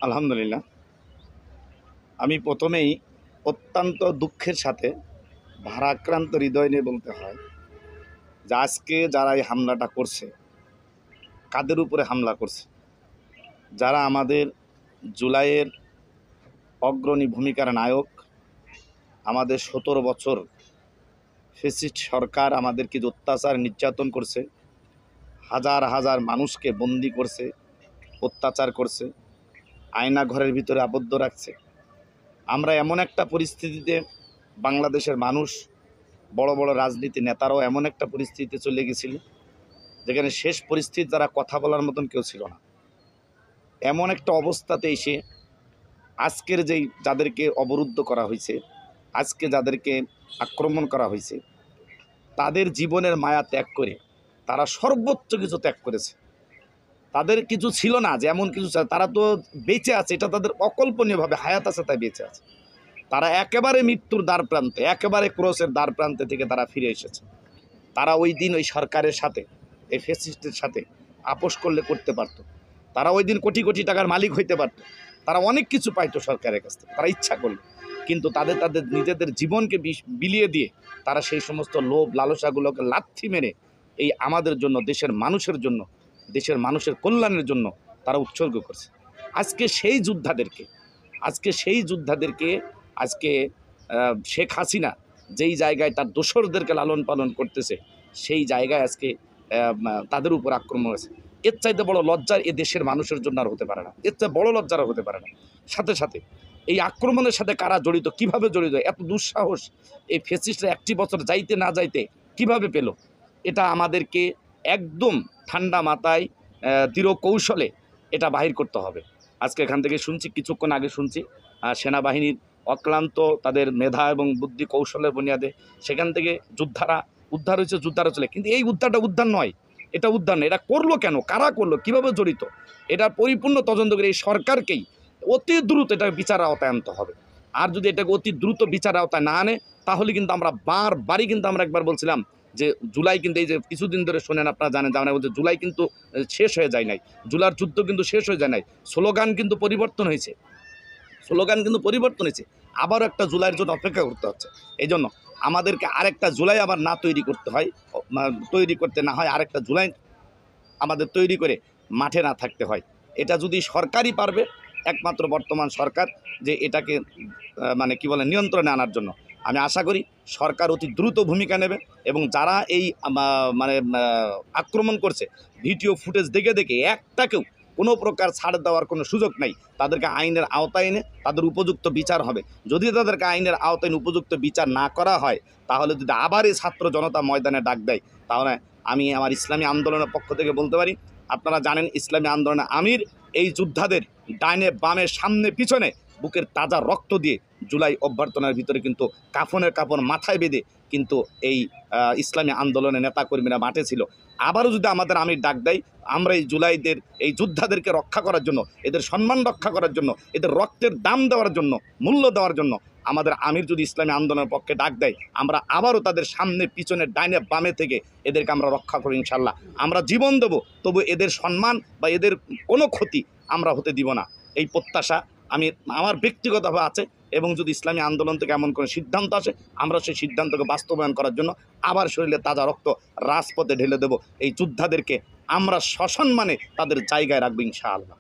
আলহামদুলিল্লাহ। আমি প্রথমেই অত্যন্ত দুঃখের সাথে ভারাক্রান্ত হৃদয় নিয়ে বলতে হয় যে আজকে যারা এই হামলাটা করছে, কাদের উপরে হামলা করছে? যারা আমাদের জুলাইয়ের অগ্রণী ভূমিকার নায়ক, আমাদের 17 বছর ফ্যাসিস্ট সরকার আমাদেরকে যে অত্যাচার নির্যাতন করছে, হাজার হাজার মানুষকে বন্দি করছে, অত্যাচার করছে, আয়না ঘরের ভিতরে আবদ্ধ রাখছে। আমরা এমন একটা পরিস্থিতিতে, বাংলাদেশের মানুষ, বড় বড় রাজনীতি নেতারাও এমন একটা পরিস্থিতিতে চলে গেছিল যেখানে শেষ পরিস্থিতি যারা কথা বলার মতন কেউ ছিল না। এমন একটা অবস্থাতে এসে আজকের যেই যাদেরকে অবরুদ্ধ করা হয়েছে, আজকে যাদেরকে আক্রমণ করা হয়েছে, তাদের জীবনের মায়া ত্যাগ করে তারা সর্বোচ্চ কিছু ত্যাগ করেছে। তাদের কিছু ছিল না যে এমন কিছু, তারা তো বেঁচে আছে, এটা তাদের অকল্পনীয়ভাবে হায়াত আছে, তাই বেঁচে আছে। তারা একেবারে মৃত্যুর দ্বার প্রান্তে, একেবারে ক্রসের দ্বার প্রান্তে থেকে তারা ফিরে এসেছে। তারা ওই দিন ওই সরকারের সাথে, এই ফ্যাসিস্টের সাথে আপোষ করলে করতে পারত। তারা ওই দিন কোটি কোটি টাকার মালিক হইতে পারত। তারা অনেক কিছু পাইতো সরকারের কাছ থেকে, তারা ইচ্ছা করলে। কিন্তু তাদের নিজেদের জীবনকে বিলিয়ে দিয়ে তারা সেই সমস্ত লোভ লালসাগুলোকে লাথি মেরে এই আমাদের জন্য, দেশের মানুষের জন্য, দেশের মানুষের কল্যাণের জন্য তারা উৎসর্গ করছে। আজকে সেই যোদ্ধাদেরকে আজকে শেখ হাসিনা যেই জায়গায় তার দোসরদেরকে লালন পালন করতেছে, সেই জায়গায় আজকে তাদের উপর আক্রমণ হয়েছে। এর চাইতে বড় লজ্জার এ দেশের মানুষের জন্য আর হতে পারে না, এর চাইতে বড় লজ্জার হতে পারে না। সাথে সাথে এই আক্রমণের সাথে কারা জড়িত, কিভাবে জড়িত, এত দুঃসাহস এই ফ্যাসিস্টরা একটি বছর যাইতে না যাইতে কিভাবে পেল, এটা আমাদেরকে একদম ঠান্ডা মাথায় দৃঢ় কৌশলে এটা বাহির করতে হবে। আজকে এখান থেকে শুনছি, কিছুক্ষণ আগে শুনছি সেনাবাহিনীর অক্লান্ত তাদের মেধা এবং বুদ্ধি কৌশলের বুনিয়াদে সেখান থেকে উদ্ধার হয়েছে, যোদ্ধারা চলে। কিন্তু এই উদ্ধারটা উদ্ধার নয়, এটা উদ্ধার নয়। এটা করলো কেন, কারা করলো, কিভাবে জড়িত, এটা পরিপূর্ণ তদন্ত করে এই সরকারকেই অতি দ্রুত এটা বিচার আওতায় আনতে হবে। আর যদি এটাকে অতি দ্রুত বিচার আওতায় না আনে, তাহলে কিন্তু আমরা বারবারই কিন্তু আমরা একবার বলছিলাম যে জুলাই কিন্তু, এই যে কিছুদিন ধরে শোনেন, আপনারা জানেন যে আমরা বলছি জুলাই কিন্তু শেষ হয়ে যায় নাই, জুলাইয়ের যুদ্ধ কিন্তু শেষ হয়ে যায় নাই। স্লোগান কিন্তু পরিবর্তন হয়েছে, আবারও একটা জুলাইয়ের জন্য অপেক্ষা করতে হচ্ছে। এই জন্য আমাদেরকে আরেকটা জুলাই আবার না তৈরি করতে না হয়, আরেকটা জুলাই আমাদের তৈরি করে মাঠে না থাকতে হয়। এটা যদি সরকারই পারবে, একমাত্র বর্তমান সরকার, যে এটাকে মানে কি বলে নিয়ন্ত্রণে আনার জন্য, আমি আশা করি সরকার অতি দ্রুত ভূমিকা নেবে। এবং যারা এই মানে আক্রমণ করছে, ভিডিও ফুটেজ দেখে দেখে একটাকেও কোনো প্রকার ছাড় দেওয়ার কোনো সুযোগ নাই। তাদেরকে আইনের আওতায় এনে তাদের উপযুক্ত বিচার হবে। যদি তাদেরকে আইনের আওতায় উপযুক্ত বিচার না করা হয়, তাহলে যদি আবার এই ছাত্র জনতা ময়দানে ডাক দেয়, তাহলে আমি আমার ইসলামী আন্দোলনের পক্ষ থেকে বলতে পারি, আপনারা জানেন ইসলামী আন্দোলনের আমির এই যোদ্ধাদের ডাইনে বামে সামনে পিছনে বুকের তাজা রক্ত দিয়ে জুলাই অভ্যর্থনার ভিতরে কিন্তু কাফনের কাপড় মাথায় বেঁধে কিন্তু এই ইসলামী আন্দোলনের নেতাকর্মীরা মাঠে ছিল। আবারও যদি আমাদের আমির ডাক দেয়, আমরা এই জুলাইদের, এই যোদ্ধাদেরকে রক্ষা করার জন্য, এদের সম্মান রক্ষা করার জন্য, এদের রক্তের দাম দেওয়ার জন্য, মূল্য দেওয়ার জন্য আমাদের আমির যদি ইসলামী আন্দোলনের পক্ষে ডাক দেয়, আমরা আবারও তাদের সামনে পিছনে ডাইনে বামে থেকে এদেরকে আমরা রক্ষা করি ইনশাল্লাহ। আমরা জীবন দেব, তবু এদের সম্মান বা এদের কোনো ক্ষতি আমরা হতে দিব না, এই প্রত্যাশা আমার ব্যক্তিগতভাবে আছে। এবং যদি ইসলামী আন্দোলন থেকে এমন কোনো সিদ্ধান্ত আসে, আমরা সেই সিদ্ধান্তকে বাস্তবায়ন করার জন্য আবার শরীরে তাজা রক্ত রাজপথে ঢেলে দেব। এই যোদ্ধাদেরকে আমরা সসম্মানে তাদের জায়গায় রাখবো ইনশাআল্লাহ।